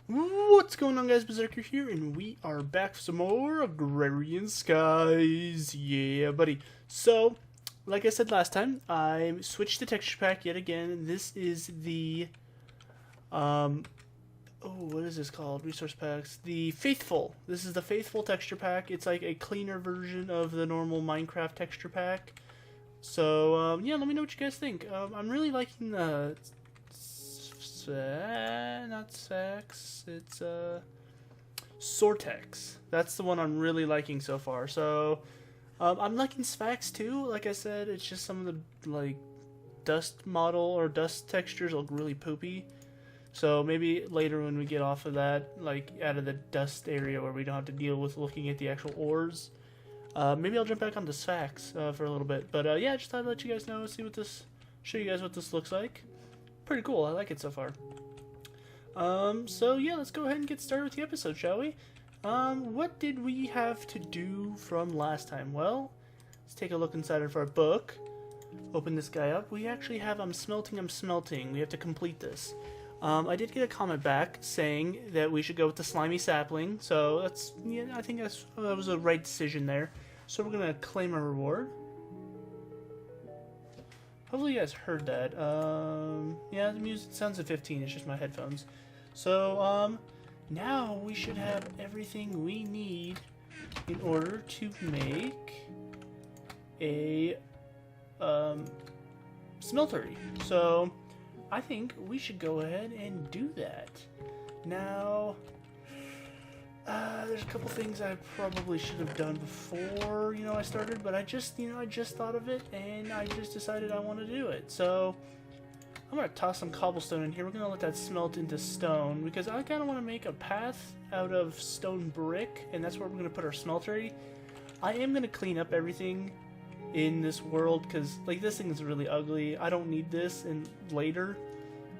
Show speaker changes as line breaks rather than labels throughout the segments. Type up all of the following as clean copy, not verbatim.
What's going on, guys? Berzerker here, and we are back for some more Agrarian Skies. Yeah, buddy. So, like I said last time, I switched the texture pack yet again. This is the, what is this called? Resource packs. The Faithful. This is the Faithful texture pack. It's like a cleaner version of the normal Minecraft texture pack. So, yeah, let me know what you guys think. I'm really liking the... not Sax, it's Sortex. That's the one I'm really liking so far. So I'm liking Sphax too. Like I said, it's just some of the like dust model or dust textures look really poopy. So maybe later when we get off of that, like out of the dust area where we don't have to deal with looking at the actual ores, maybe I'll jump back onto Sphax for a little bit. But yeah, just thought I'd let you guys know, show you guys what this looks like. Pretty cool. I like it so far. So yeah, let's go ahead and get started with the episode, shall we? What did we have to do from last time? Well, let's take a look inside of our book. Open this guy up. We actually have I'm smelting. We have to complete this. I did get a comment back saying that we should go with the slimy sapling. So that's, yeah, I think that was a right decision there. So we're gonna claim a reward. Hopefully you guys heard that. Yeah, the music sounds at 15, it's just my headphones. So, now we should have everything we need in order to make a, smeltery. So, I think we should go ahead and do that. Now, there's a couple things I probably should have done before, I started, but I just thought of it, and I just decided I want to do it. So, I'm going to toss some cobblestone in here. We're going to let that smelt into stone, because I kind of want to make a path out of stone brick, and that's where we're going to put our smeltery. I am going to clean up everything in this world, because, like, this thing is really ugly. I don't need this later,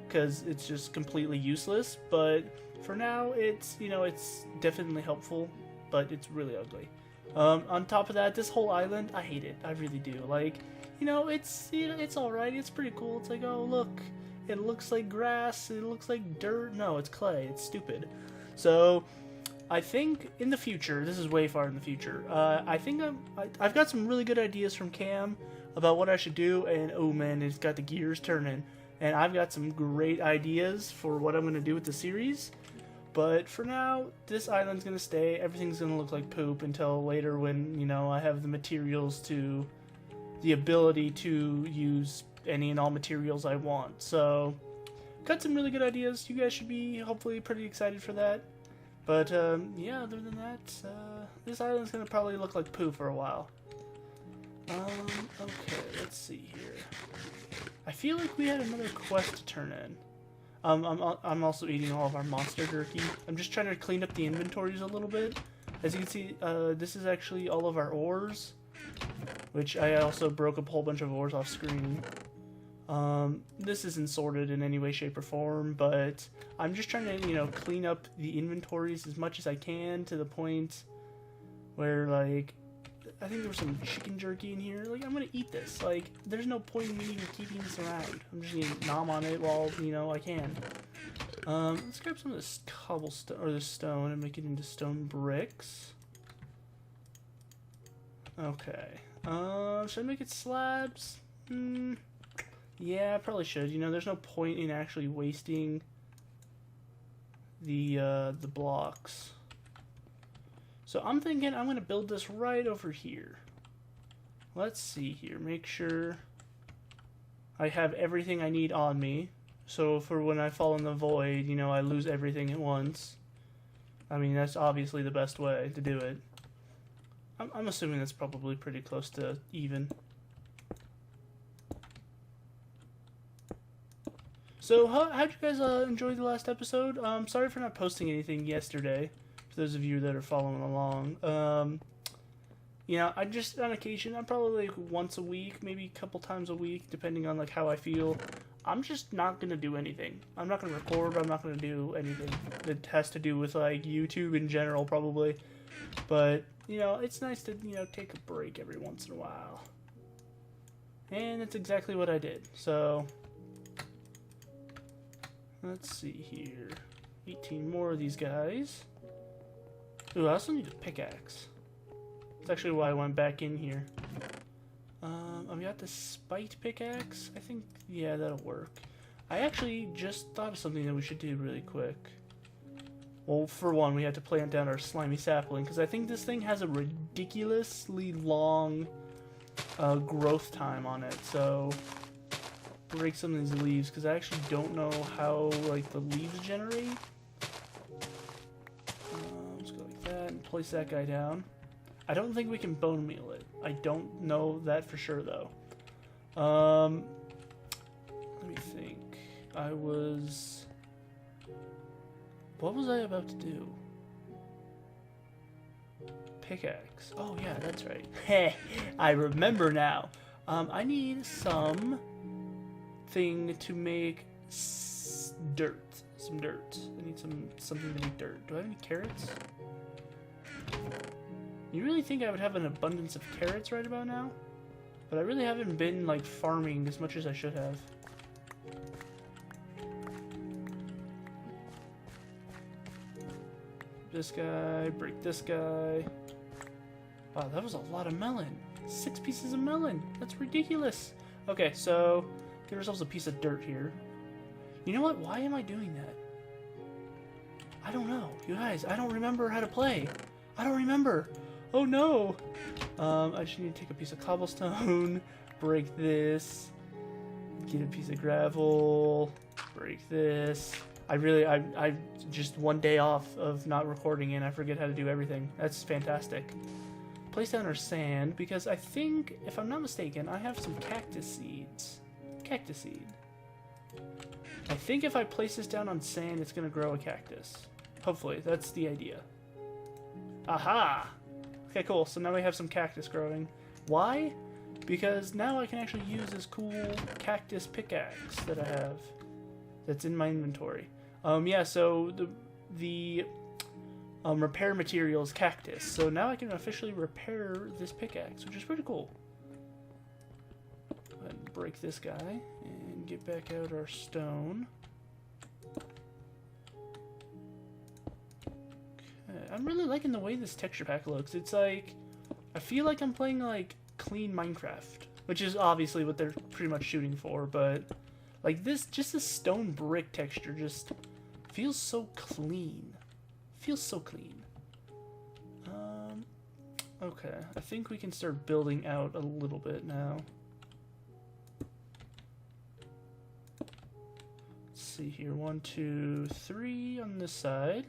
because it's just completely useless, but for now, it's definitely helpful, but it's really ugly. On top of that, this whole island, I hate it. I really do. Like, it's alright. It's pretty cool. It's like, oh, look, it looks like grass. It looks like dirt. No, it's clay. It's stupid. So, I think in the future, this is way far in the future, I think I've got some really good ideas from Cam about what I should do, and oh man, it's got the gears turning. And I've got some great ideas for what I'm going to do with the series. But for now, this island's going to stay. Everything's going to look like poop until later when, I have the materials the ability to use any and all materials I want. So, got some really good ideas. You guys should be hopefully pretty excited for that. But, yeah, other than that, this island's going to probably look like poo for a while. Okay, let's see here. I feel like we had another quest to turn in. I'm also eating all of our monster jerky. I'm just trying to clean up the inventories a little bit. As you can see, this is actually all of our ores, which I also broke up a whole bunch of ores off screen. This isn't sorted in any way, shape, or form, but I'm just trying to, clean up the inventories as much as I can to the point where, like, I think there was some chicken jerky in here. Like, I'm gonna eat this. Like, there's no point in me even keeping this around. I'm just gonna nom on it while, I can. Let's grab some of this cobblestone, or this stone, and make it into stone bricks. Okay. Should I make it slabs? Yeah, I probably should. There's no point in actually wasting the blocks. So I'm thinking I'm going to build this right over here. Let's see here. Make sure I have everything I need on me. So for when I fall in the void, I lose everything at once. I mean, that's obviously the best way to do it. I'm assuming that's probably pretty close to even. So how'd you guys enjoy the last episode? Sorry for not posting anything yesterday. Those of you that are following along, I just, on occasion, I'm probably like once a week, maybe a couple times a week, depending on like how I feel. I'm just not gonna do anything. I'm not gonna record. I'm not gonna do anything that has to do with like YouTube in general, probably. But it's nice to take a break every once in a while, and that's exactly what I did. So let's see here. 18 more of these guys. Ooh, I also need a pickaxe. That's actually why I went back in here. I've got the spite pickaxe. I think, yeah, that'll work. I actually just thought of something that we should do really quick. Well, for one, we have to plant down our slimy sapling, because I think this thing has a ridiculously long growth time on it. So, break some of these leaves, because I actually don't know how, like, the leaves generate. Let's go like that and place that guy down. I don't think we can bone meal it. I don't know that for sure, though. Let me think. What was I about to do? Pickaxe. Oh, yeah, that's right. Heh, I remember now. I need some thing to make dirt. Some dirt. I need something to make dirt. Do I have any carrots? You really think I would have an abundance of carrots right about now? But I really haven't been, like, farming as much as I should have. This guy, break this guy. Wow, that was a lot of melon. 6 pieces of melon. That's ridiculous. Okay, so get ourselves a piece of dirt here. You know what? Why am I doing that? I don't know. You guys, I don't remember how to play. I don't remember. Oh no! I just need to take a piece of cobblestone, break this, get a piece of gravel, break this. I just one day off of not recording and I forget how to do everything. That's fantastic. Place down our sand, because I think, if I'm not mistaken, I have some cactus seeds. Cactus seed. I think if I place this down on sand, it's going to grow a cactus. Hopefully, that's the idea. Aha! Okay, cool. So now we have some cactus growing. Why? Because now I can actually use this cool cactus pickaxe that I have. That's in my inventory. Yeah, so the repair material is cactus. So now I can officially repair this pickaxe, which is pretty cool. Go ahead and break this guy and get back out our stone. I'm really liking the way this texture pack looks. It's like, I feel like I'm playing like clean Minecraft, which is obviously what they're pretty much shooting for, but like this, just this stone brick texture just feels so clean. Feels so clean. Okay, I think we can start building out a little bit now. Let's see here, 1, 2, 3 on this side.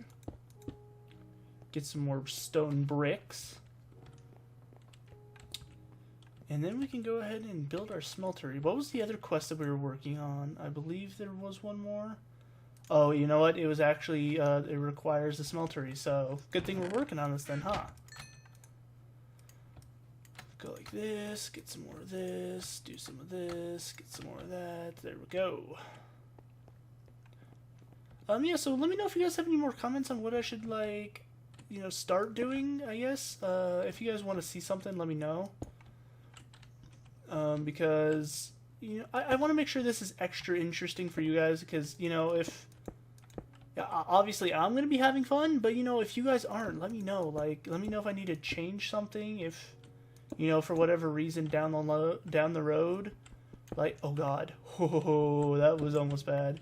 Get some more stone bricks. And then we can go ahead and build our smeltery. What was the other quest that we were working on? I believe there was one more. Oh, you know what? It was actually, it requires a smeltery, so good thing we're working on this then, huh? Go like this, get some more of this, do some of this, get some more of that. There we go. Yeah, so let me know if you guys have any more comments on what I should, like, you know, start doing, I guess. If you guys want to see something, let me know. Because, you know, I want to make sure this is extra interesting for you guys, because, you know, if, yeah, obviously I'm going to be having fun, but, you know, if you guys aren't, let me know. Like, let me know if I need to change something, if, you know, for whatever reason down the road, like, oh god, oh, that was almost bad.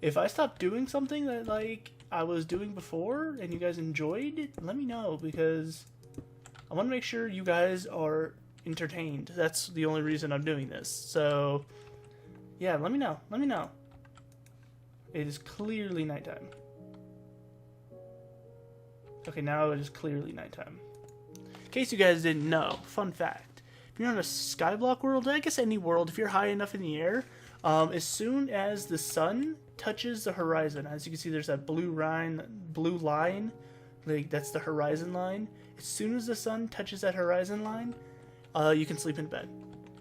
If I stop doing something that, like, I was doing before and you guys enjoyed, let me know, because I want to make sure you guys are entertained. That's the only reason I'm doing this. So, yeah, let me know. Let me know. It is clearly nighttime. Okay, now it is clearly nighttime. In case you guys didn't know, fun fact. If you're on a skyblock world, I guess any world, if you're high enough in the air, as soon as the sun touches the horizon, as you can see there's that blue line, like that's the horizon line. As soon as the sun touches that horizon line, you can sleep in bed.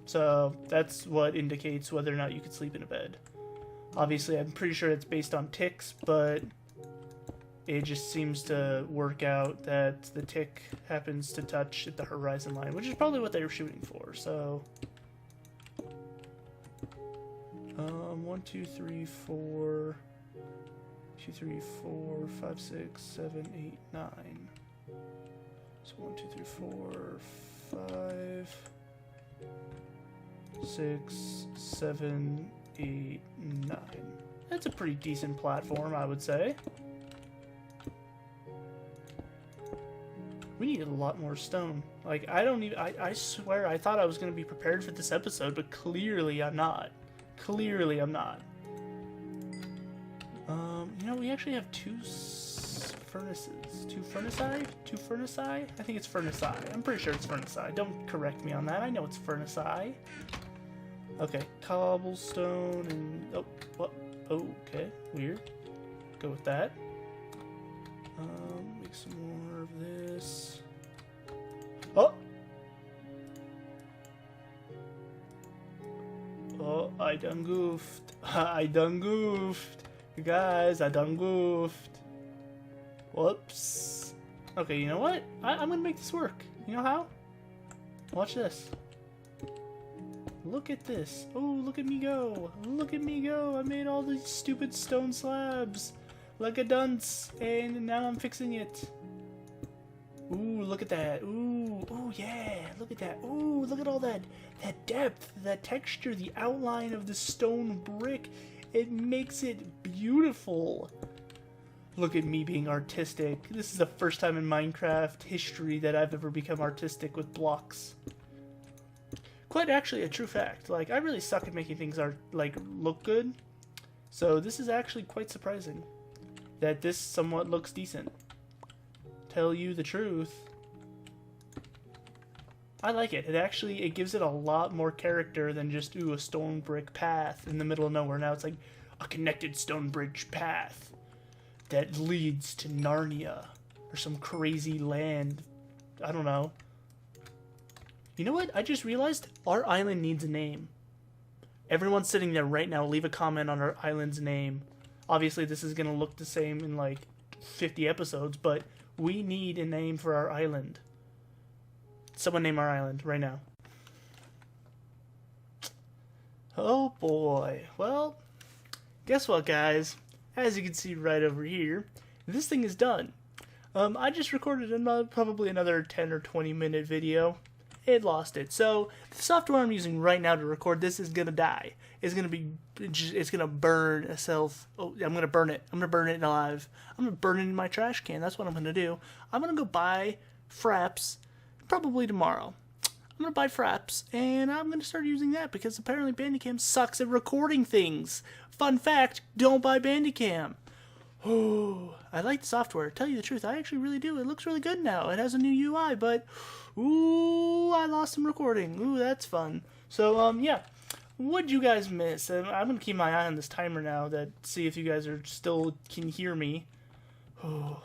So that's what indicates whether or not you can sleep in a bed. Obviously, I'm pretty sure it's based on ticks, but it just seems to work out that the tick happens to touch at the horizon line, which is probably what they were shooting for. So 1, 2, 3, 4. 2, 3, 4, 5, 6, 7, 8, 9. So 1, 2, 3, 4, 5, 6, 7, 8, 9. That's a pretty decent platform, I would say. We need a lot more stone. Like, I swear I thought I was going to be prepared for this episode, but clearly I'm not. Clearly I'm not. You know, we actually have two furnaces. Two furnaci? I think it's furnaci. I'm pretty sure it's furnaci. Don't correct me on that. I know it's furnaci. Okay, cobblestone and... Oh, what? Oh, okay, weird. Go with that. Make some more of this. Oh! Oh, I done goofed. I done goofed. You guys, I done goofed. Whoops. Okay, you know what? I'm gonna make this work. You know how? Watch this. Look at this. Oh, look at me go. Look at me go. I made all these stupid stone slabs. Like a dunce. And now I'm fixing it. Ooh, look at that. Ooh, oh yeah. Look at that. Ooh, look at all that depth, that texture, the outline of the stone brick. It makes it beautiful. Look at me being artistic. This is the first time in Minecraft history that I've ever become artistic with blocks. Quite actually a true fact. Like, I really suck at making things look good. So this is actually quite surprising that this somewhat looks decent. Tell you the truth. I like it. It gives it a lot more character than just, ooh, a stone brick path in the middle of nowhere. Now it's like a connected stone bridge path that leads to Narnia or some crazy land. I don't know. You know what? I just realized our island needs a name. Everyone sitting there right now, leave a comment on our island's name. Obviously, this is going to look the same in like 50 episodes, but we need a name for our island. Someone name our island right now. Oh boy. Well, guess what, guys? As you can see right over here, this thing is done. I just recorded probably another 10 or 20 minute video. It lost it. So the software I'm using right now to record this is gonna die. It's gonna burn itself. Oh, I'm gonna burn it. I'm gonna burn it alive. I'm gonna burn it in my trash can. That's what I'm gonna do. I'm gonna go buy fraps. Probably tomorrow. I'm gonna buy fraps and I'm gonna start using that because apparently Bandicam sucks at recording things. Fun fact, don't buy Bandicam. Oh, I like the software. Tell you the truth, I actually really do. It looks really good now. It has a new UI, but ooh, I lost some recording. Ooh, that's fun. So yeah, what'd you guys miss? I'm gonna keep my eye on this timer now to see if you guys can hear me. Oh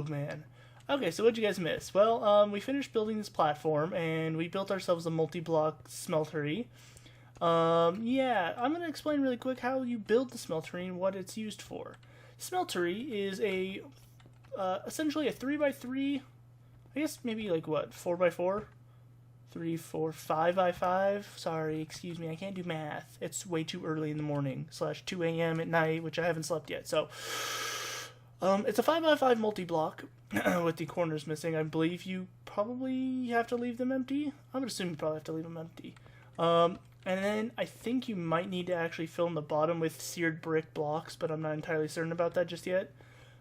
man. Okay, so what'd you guys miss? Well, we finished building this platform, and we built ourselves a multi-block smeltery. Yeah, I'm going to explain really quick how you build the smeltery and what it's used for. Smeltery is essentially a 3x3, I guess maybe like what, 4x4? 3, 4, 5x5? Sorry, excuse me, I can't do math. It's way too early in the morning, / 2 a.m. at night, which I haven't slept yet, so... it's a 5x5 multi-block with the corners missing. I believe you probably have to leave them empty. I would assume you probably have to leave them empty. And then I think you might need to actually fill in the bottom with seared brick blocks, but I'm not entirely certain about that just yet.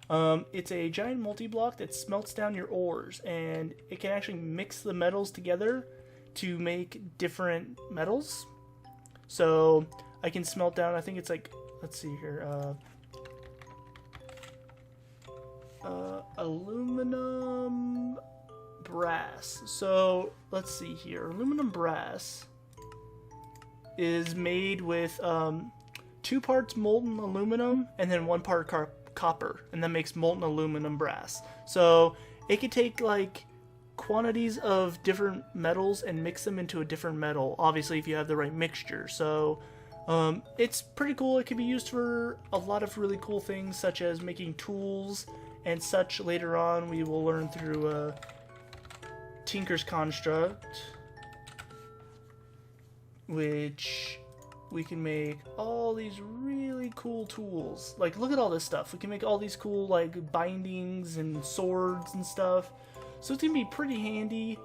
It's a giant multi-block that smelts down your ores, and it can actually mix the metals together to make different metals. So I can smelt down, I think it's like, let's see here, aluminum brass. So let's see here. Aluminum brass is made with 2 parts molten aluminum and then 1 part copper, and that makes molten aluminum brass. So it could take like quantities of different metals and mix them into a different metal, obviously if you have the right mixture. So it's pretty cool. It can be used for a lot of really cool things, such as making tools and such. Later on we will learn through Tinker's Construct, which we can make all these really cool tools. Like, look at all this stuff. We can make all these cool, like, bindings and swords and stuff. So it's gonna be pretty handy.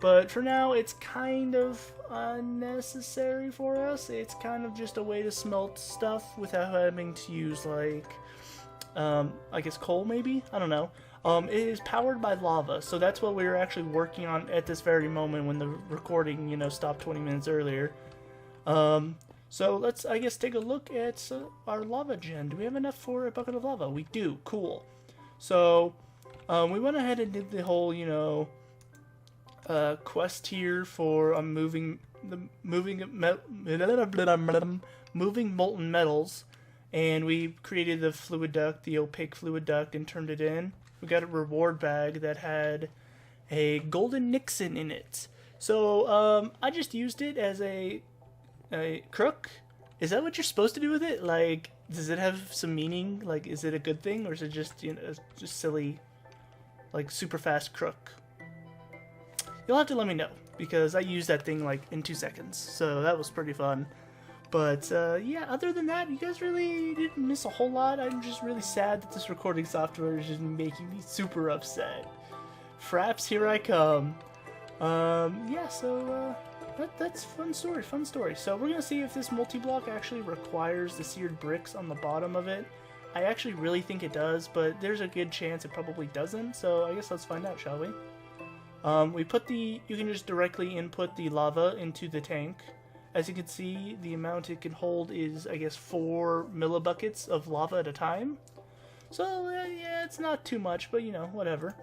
But for now, it's kind of unnecessary for us. It's kind of just a way to smelt stuff without having to use, like, I guess coal, maybe? I don't know. It is powered by lava, so that's what we were actually working on at this very moment when the recording, you know, stopped 20 minutes earlier. So let's, I guess, take a look at our lava gen. Do we have enough for a bucket of lava? We do. Cool. So, we went ahead and did the whole, you know, quest here for moving molten metals, and we created the fluid duct, the opaque fluid duct, and turned it in. We got a reward bag that had a golden Nixon in it. So I just used it as a crook. Is that what you're supposed to do with it? Like, does it have some meaning? Like, is it a good thing, or is it just, you know, just silly, like, super fast crook? You'll have to let me know, because I used that thing like in 2 seconds, so that was pretty fun. But yeah, other than that, you guys really didn't miss a whole lot. I'm just really sad that this recording software is just making me super upset. Fraps, here I come. Yeah, so that's fun story. So we're gonna see if this multi-block actually requires the seared bricks on the bottom of it. I actually really think it does, but there's a good chance it probably doesn't, so I guess let's find out, shall we? We put you can just directly input the lava into the tank. As you can see, the amount it can hold is, I guess, 4 millibuckets of lava at a time. So, yeah, it's not too much, but, you know, whatever.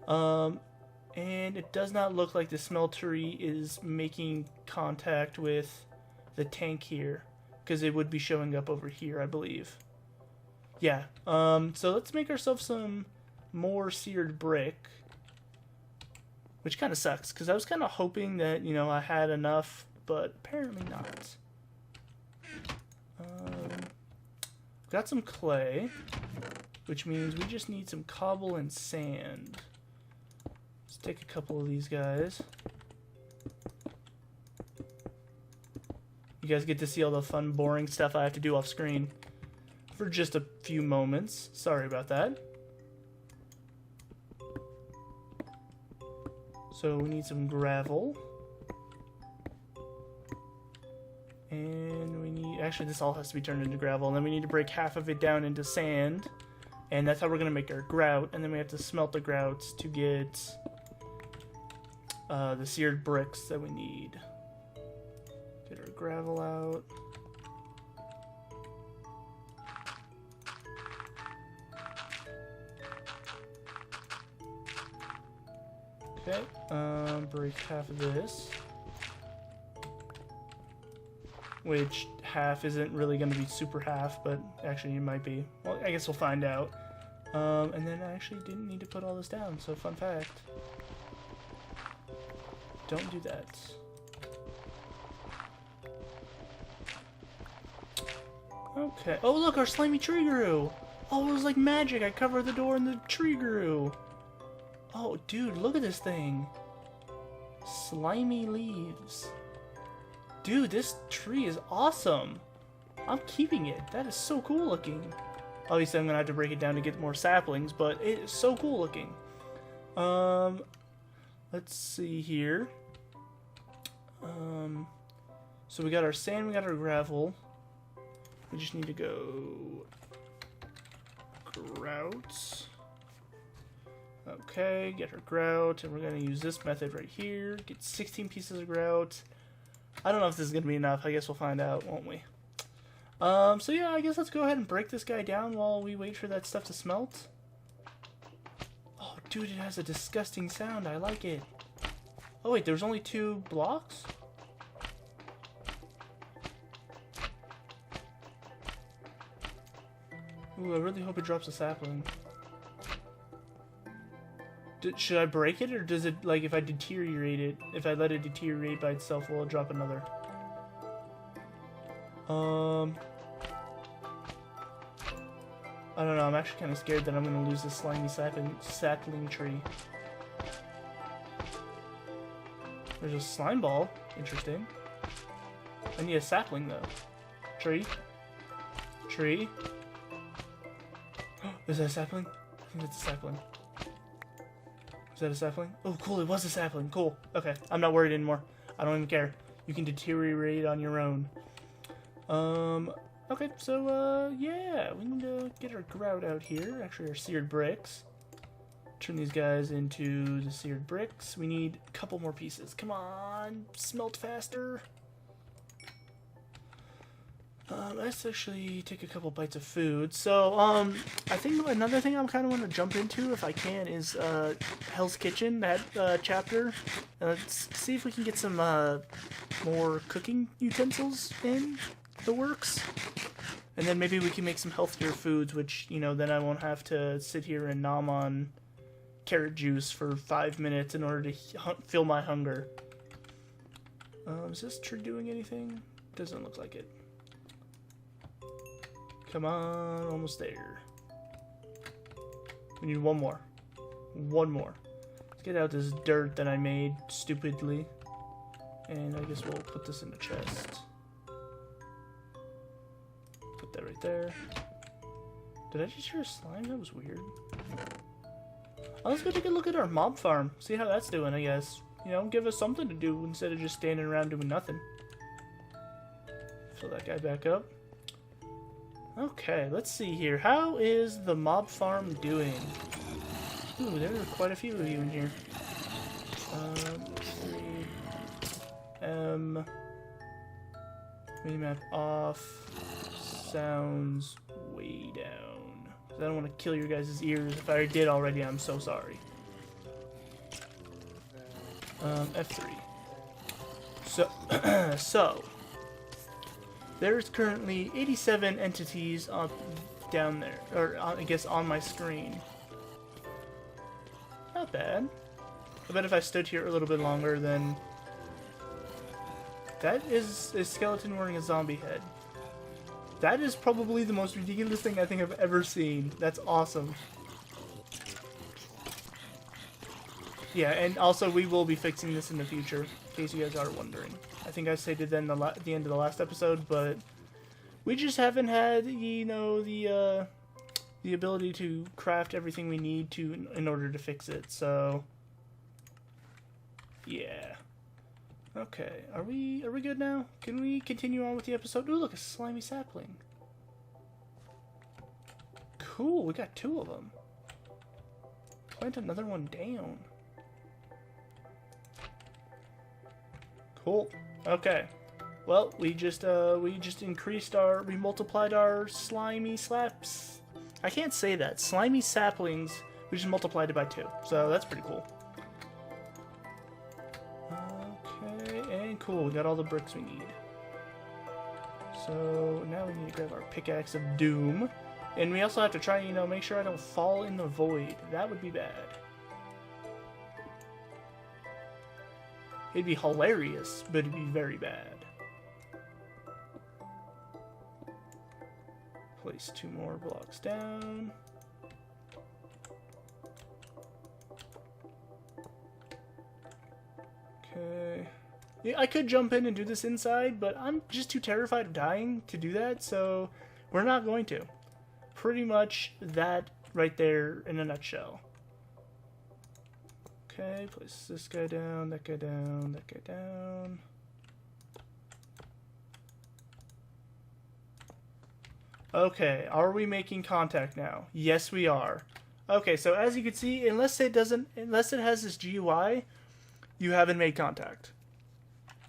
And it does not look like the smeltery is making contact with the tank here, because it would be showing up over here, I believe. Yeah, so let's make ourselves some more seared brick. Which kind of sucks, because I was kind of hoping that, you know, I had enough, but apparently not. Got some clay, which means we just need some cobble and sand. Let's take a couple of these guys. You guys get to see all the fun, boring stuff I have to do off screen for just a few moments. Sorry about that. So we need some gravel. And we need... Actually, this all has to be turned into gravel. And then we need to break half of it down into sand. And that's how we're going to make our grout. And then we have to smelt the grouts to get the seared bricks that we need. Get our gravel out. Okay, break half of this. Which half isn't really going to be super half, but actually it might be. Well, I guess we'll find out. And then I actually didn't need to put all this down, so fun fact. Don't do that. Okay. Oh, look, our slimy tree grew! Oh, it was like magic. I covered the door and the tree grew. Oh, dude, look at this thing. Slimy leaves. Dude, this tree is awesome. I'm keeping it. That is so cool looking. Obviously, I'm going to have to break it down to get more saplings, but it is so cool looking. Let's see here. So we got our sand, we got our gravel. We just need to go grout. Okay, get our grout, and we're going to use this method right here. Get 16 pieces of grout. I don't know if this is going to be enough. I guess we'll find out, won't we? So yeah, I guess let's go ahead and break this guy down while we wait for that stuff to smelt. Oh, dude, it has a disgusting sound. I like it. Oh, wait, there's only 2 blocks? Ooh, I really hope it drops a sapling. Should I break it, or does it, like, if I deteriorate it, if I let it deteriorate by itself, will it drop another? I don't know, I'm actually kind of scared that I'm going to lose this slimy sapling tree. There's a slime ball. Interesting. I need a sapling, though. Tree. Tree. Is that a sapling? I think that's a sapling. Is that a sapling? Oh, cool. It was a sapling. Cool. Okay. I'm not worried anymore. I don't even care. You can deteriorate on your own. Okay. So, yeah. We need to get our grout out here. Actually, our seared bricks. Turn these guys into the seared bricks. We need a couple more pieces. Come on. Smelt faster. Let's actually take a couple bites of food. So, I think another thing I'm kind of want to jump into, if I can, is Hell's Kitchen, that chapter. Let's see if we can get some more cooking utensils in the works. And then maybe we can make some healthier foods, which, you know, then I won't have to sit here and nom on carrot juice for 5 minutes in order to fill my hunger. Is this tree doing anything? Doesn't look like it. Come on, almost there. We need one more. One more. Let's get out this dirt that I made stupidly. And I guess we'll put this in the chest. Put that right there. Did I just hear a slime? That was weird. Let's go take a look at our mob farm. See how that's doing, I guess. You know, give us something to do instead of just standing around doing nothing. Fill that guy back up. Okay, let's see here. How is the mob farm doing? Ooh, there are quite a few of you in here. Minimap off. Sounds way down. I don't want to kill your guys' ears. If I did already, I'm so sorry. F3. So, there's currently 87 entities down there, or I guess on my screen. Not bad. I bet if I stood here a little bit longer, then... That is a skeleton wearing a zombie head. That is probably the most ridiculous thing I think I've ever seen. That's awesome. Yeah, and also we will be fixing this in the future, in case you guys are wondering. I think I stated that in the end of the last episode, but we just haven't had, you know, the ability to craft everything we need to in order to fix it. So, yeah. Okay, are we good now? Can we continue on with the episode? Ooh, look, a slimy sapling. Cool, we got 2 of them. Plant another one down. Cool. Okay. Well, we just multiplied our slimy slaps. I can't say that. Slimy saplings, we just multiplied it by 2. So that's pretty cool. Okay, and cool. We got all the bricks we need. So now we need to grab our pickaxe of doom. And we also have to try, you know, make sure I don't fall in the void. That would be bad. It'd be hilarious, but it'd be very bad. Place 2 more blocks down. Okay. Yeah, I could jump in and do this inside, but I'm just too terrified of dying to do that, so we're not going to. Pretty much that right there in a nutshell. Okay, place this guy down, that guy down, that guy down. Okay, are we making contact now? Yes, we are. Okay, so as you can see, unless it has this GUI, you haven't made contact.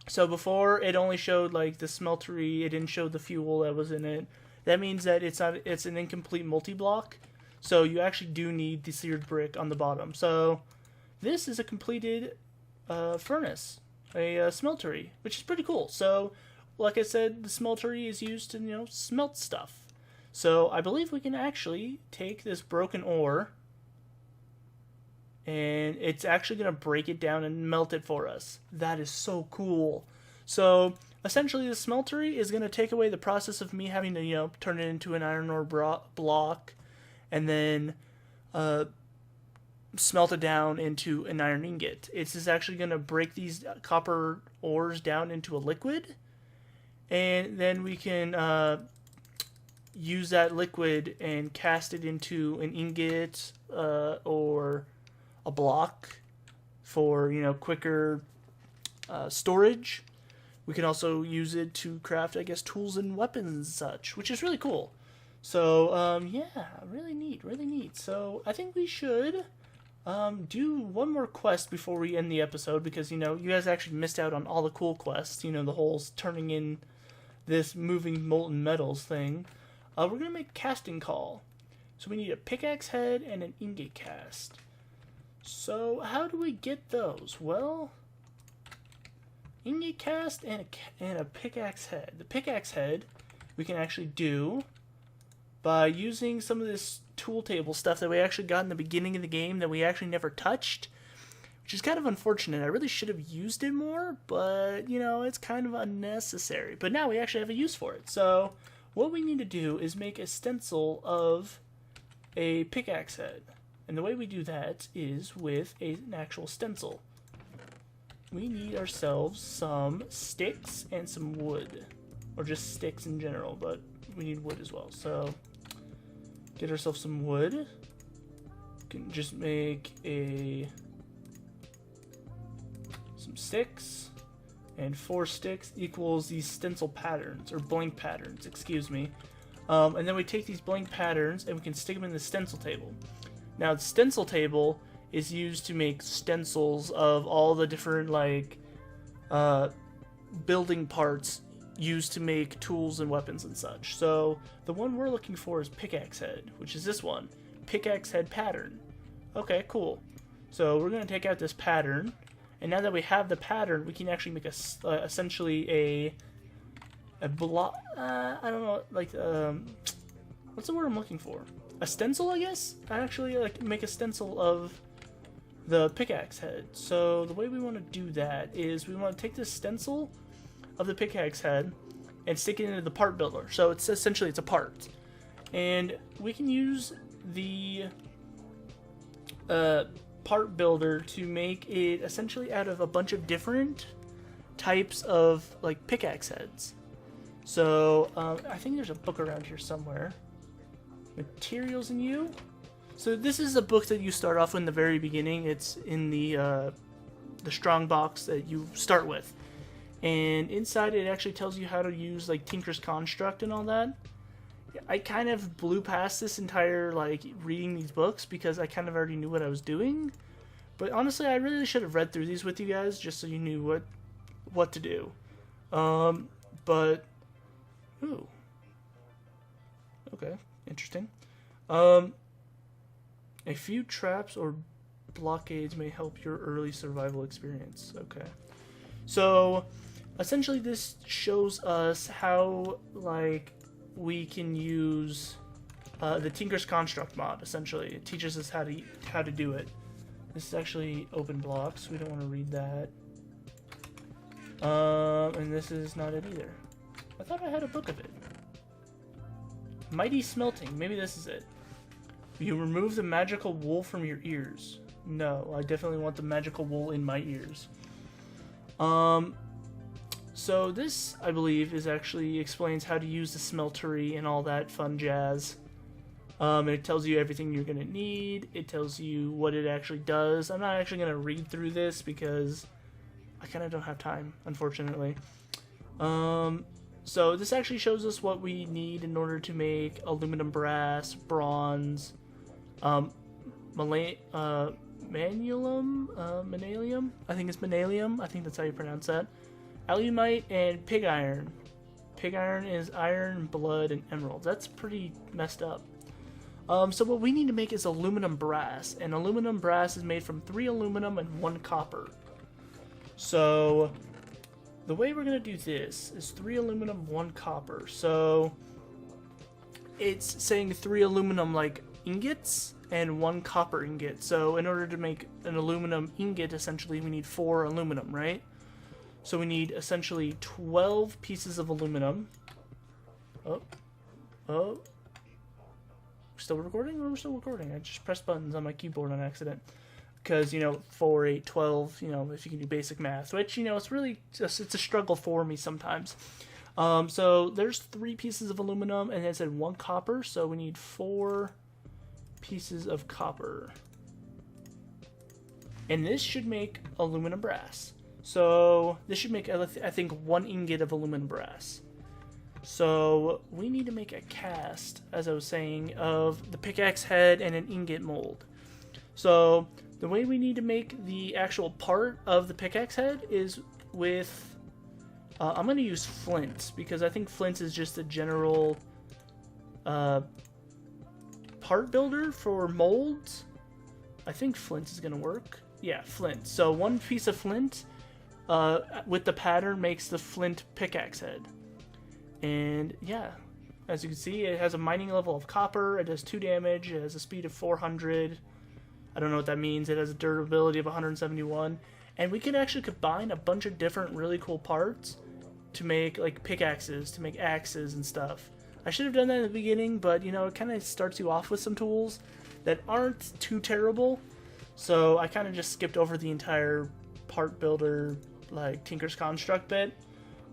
So before it only showed like the smeltery, it didn't show the fuel that was in it. That means that it's an incomplete multi-block. So you actually do need the seared brick on the bottom. So this is a completed furnace, a smeltery, which is pretty cool. So, like I said, the smeltery is used to, you know, smelt stuff. So I believe we can actually take this broken ore, and it's actually going to break it down and melt it for us. That is so cool. So essentially, the smeltery is going to take away the process of me having to, you know, turn it into an iron ore block, and then smelt it down into an iron ingot. It's just actually going to break these copper ores down into a liquid, and then we can use that liquid and cast it into an ingot or a block for, you know, quicker storage. We can also use it to craft, I guess, tools and weapons and such, which is really cool. So, yeah, really neat, really neat. So, I think we should do one more quest before we end the episode, because, you know, you guys actually missed out on all the cool quests, you know, the whole turning in this moving molten metals thing. We're going to make a casting call. So, we need a pickaxe head and an ingot cast. So, how do we get those? Well, ingot cast and a pickaxe head. The pickaxe head we can actually do by using some of this tool table stuff that we actually got in the beginning of the game that we actually never touched, which is kind of unfortunate. I really should have used it more, but, you know, it's kind of unnecessary. But now we actually have a use for it. So what we need to do is make a stencil of a pickaxe head. And the way we do that is with an actual stencil. We need ourselves some sticks and some wood. Or just sticks in general, but we need wood as well. So, get ourselves some wood. We can just make some sticks. And 4 sticks equals these stencil patterns, or blank patterns, excuse me. And then we take these blank patterns and we can stick them in the stencil table. Now, the stencil table is used to make stencils of all the different, like, building parts used to make tools and weapons and such. So, the one we're looking for is pickaxe head, which is this one. Pickaxe head pattern. Okay, cool. So, we're going to take out this pattern, and now that we have the pattern, we can actually make essentially a block, I don't know, like, what's the word I'm looking for? A stencil, I guess? I actually, like, make a stencil of the pickaxe head. So the way we want to do that is we want to take this stencil of the pickaxe head and stick it into the part builder. So it's essentially it's a part, and we can use the part builder to make it essentially out of a bunch of different types of, like, pickaxe heads. So I think there's a book around here somewhere. Materials in you. So this is a book that you start off in the very beginning. It's in the strong box that you start with, and inside it actually tells you how to use, like, Tinker's Construct and all that. I kind of blew past this entire, like, reading these books because I kind of already knew what I was doing. But honestly, I really should have read through these with you guys just so you knew what to do. But ooh, okay, interesting. A few traps or blockades may help your early survival experience. Okay. So, essentially this shows us how, like, we can use the Tinker's Construct mod, essentially. It teaches us how to do it. This is actually open blocks. We don't want to read that. And this is not it either. I thought I had a book of it. Mighty Smelting. Maybe this is it. You remove the magical wool from your ears. No, I definitely want the magical wool in my ears. So this, I believe, is actually explains how to use the smeltery and all that fun jazz. And it tells you everything you're going to need. It tells you what it actually does. I'm not actually going to read through this because I kind of don't have time, unfortunately. So this actually shows us what we need in order to make aluminum, brass, bronze, manalium, I think it's manalium, I think that's how you pronounce that, alumite, and pig iron. Pig iron is iron, blood, and emeralds. That's pretty messed up. So what we need to make is aluminum brass, and aluminum brass is made from 3 aluminum and 1 copper. So the way we're going to do this is 3 aluminum, 1 copper. So it's saying 3 aluminum, like, ingots and 1 copper ingot. So in order to make an aluminum ingot, essentially we need 4 aluminum, right? So we need essentially 12 pieces of aluminum. Oh. We're still recording, or we're still recording? I just pressed buttons on my keyboard on accident. Because, 4, 8, 12, if you can do basic math. Which, it's really just, it's a struggle for me sometimes. So there's 3 pieces of aluminum, and it said 1 copper, so we need 4 pieces of copper. And this should make aluminum brass. So this should make, I think, 1 ingot of aluminum brass. So we need to make a cast, as I was saying, of the pickaxe head and an ingot mold. So the way we need to make the actual part of the pickaxe head is with, I'm going to use flint, because I think flint is just a general part builder for molds. I think flint is going to work. Yeah, flint. So 1 piece of flint with the pattern makes the flint pickaxe head. And yeah, as you can see, it has a mining level of copper, it does 2 damage, it has a speed of 400, I don't know what that means, it has a durability of 171, and we can actually combine a bunch of different really cool parts to make like pickaxes, to make axes and stuff. I should have done that in the beginning, but you know, it kind of starts you off with some tools that aren't too terrible, so I kind of just skipped over the entire part builder, like Tinker's Construct bit.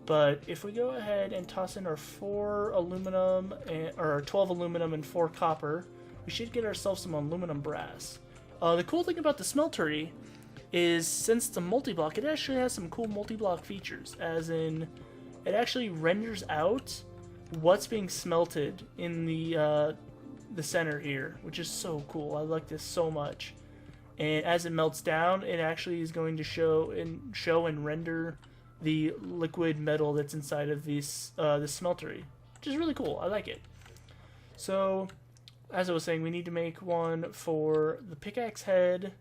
But if we go ahead and toss in our 4 aluminum, or 12 aluminum and 4 copper, we should get ourselves some aluminum brass. The cool thing about the smeltery is, since it's a multi-block, it actually has some cool multi-block features, as in, it actually renders out what's being smelted in the center here, which is so cool. I like this so much. And as it melts down, it actually is going to show and render the liquid metal that's inside of this smeltery, which is really cool. I like it. So, as I was saying, we need to make one for the pickaxe head,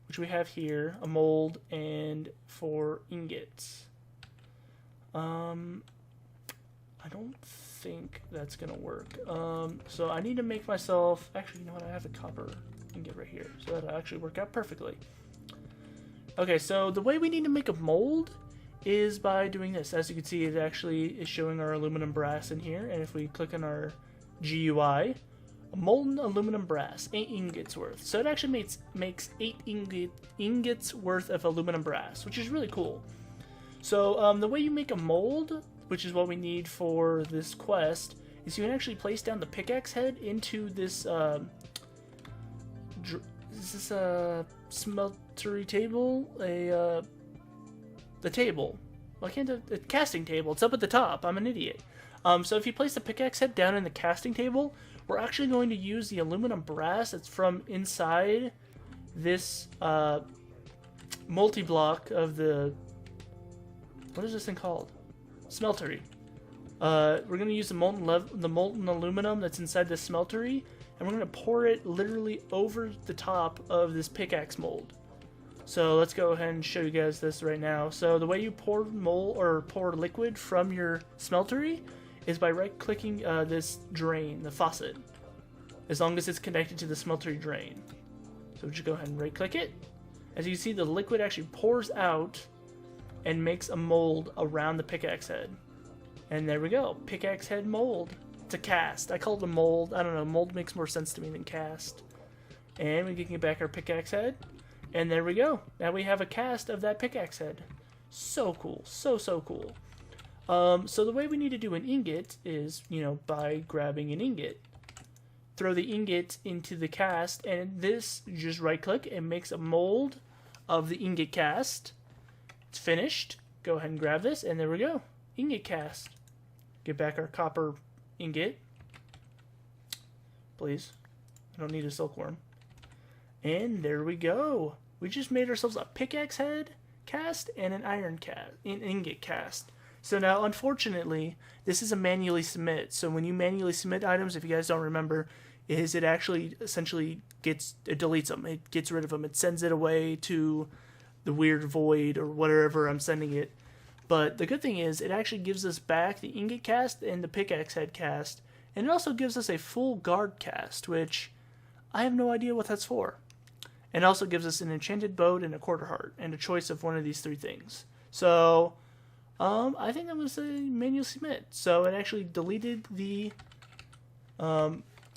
which we have here, a mold, and 4 ingots. I don't think that's gonna work. So I need to make myself, actually, you know what, I have a copper ingot right here, so that'll actually work out perfectly. Okay, so the way we need to make a mold is by doing this. As you can see, it actually is showing our aluminum brass in here, and if we click on our GUI, a molten aluminum brass, 8 ingots worth. So it actually makes 8 ingots worth of aluminum brass, which is really cool. So the way you make a mold, which is what we need for this quest, is you can actually place down the pickaxe head into this is this a smeltery table? The table. Well, I can't do the casting table. It's up at the top. I'm an idiot. So if you place the pickaxe head down in the casting table, we're actually going to use the aluminum brass that's from inside this multi-block of the, what is this thing called? Smeltery. We're going to use the molten aluminum that's inside the smeltery, and we're going to pour it literally over the top of this pickaxe mold. So let's go ahead and show you guys this right now. So the way you pour liquid from your smeltery is by right-clicking this drain, the faucet, as long as it's connected to the smeltery drain. So just go ahead and right-click it. As you can see, the liquid actually pours out and makes a mold around the pickaxe head. And there we go, pickaxe head mold. It's a cast. I call it a mold. I don't know, mold makes more sense to me than cast. And we can get back our pickaxe head. And there we go. Now we have a cast of that pickaxe head. So cool. So cool. So the way we need to do an ingot is, you know, by grabbing an ingot. Throw the ingot into the cast, and this, just right-click, and makes a mold of the ingot cast. It's finished. Go ahead and grab this, and there we go. Ingot cast. Get back our copper ingot. Please. I don't need a silkworm. And there we go. We just made ourselves a pickaxe head cast and an iron cast, an ingot cast. So now, unfortunately, this is a manually submit. So when you manually submit items, if you guys don't remember, is it actually essentially it deletes them. It gets rid of them. It sends it away to the weird void or whatever I'm sending it. But the good thing is it actually gives us back the ingot cast and the pickaxe head cast. And it also gives us a full guard cast, which I have no idea what that's for. And it also gives us an enchanted boat and a quarter heart, and a choice of one of these 3 things. So, I think I'm going to say manual submit. So it actually deleted the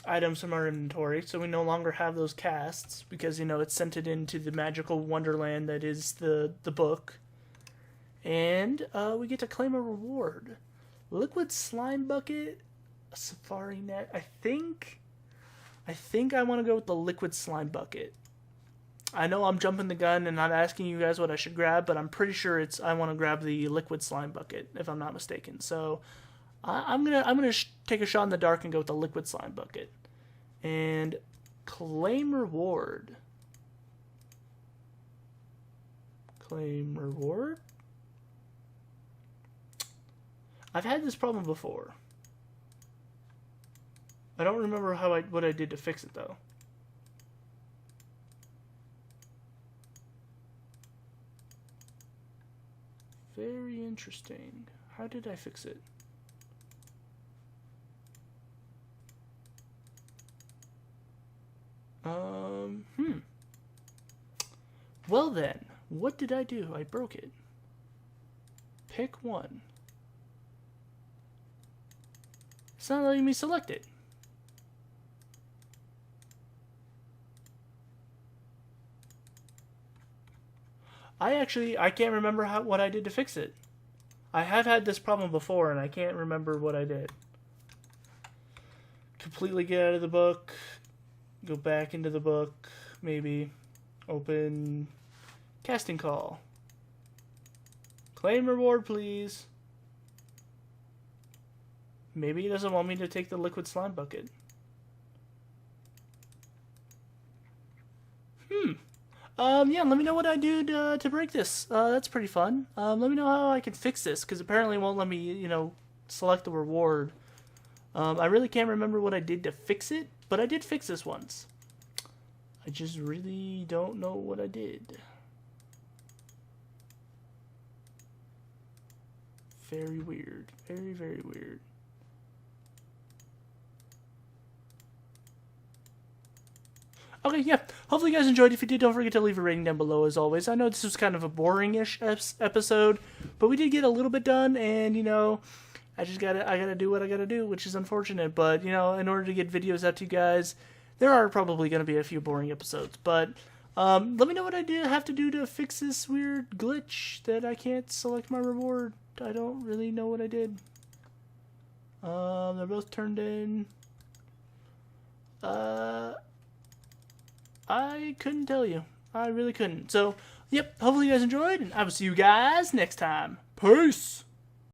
items from our inventory, so we no longer have those casts, because, you know, it sent it into the magical wonderland that is the book. And we get to claim a reward. Liquid slime bucket, a safari net. I think I want to go with the liquid slime bucket. I know I'm jumping the gun and not asking you guys what I should grab, but I'm pretty sure I want to grab the liquid slime bucket if I'm not mistaken. So I'm gonna take a shot in the dark and go with the liquid slime bucket and claim reward. Claim reward. I've had this problem before. I don't remember what I did to fix it though. Very interesting. How did I fix it? Well then, what did I do? I broke it. Pick one. It's not letting me select it. I can't remember what I did to fix it. I have had this problem before and I can't remember what I did. Completely get out of the book. Go back into the book. Maybe. Open. Casting call. Claim reward, please. Maybe he doesn't want me to take the liquid slime bucket. Yeah, let me know what I do to break this. That's pretty fun. Let me know how I can fix this, because apparently it won't let me, select the reward. I really can't remember what I did to fix it, but I did fix this once. I just really don't know what I did. Very weird. Very, very weird. Okay, yeah. Hopefully you guys enjoyed. If you did, don't forget to leave a rating down below as always. I know this was kind of a boring-ish episode, but we did get a little bit done, and, I gotta do what I gotta do, which is unfortunate. But, in order to get videos out to you guys, there are probably gonna be a few boring episodes. But, let me know what I have to do to fix this weird glitch that I can't select my reward. I don't really know what I did. They're both turned in. I couldn't tell you. I really couldn't. So, yep, hopefully you guys enjoyed, and I will see you guys next time. Peace!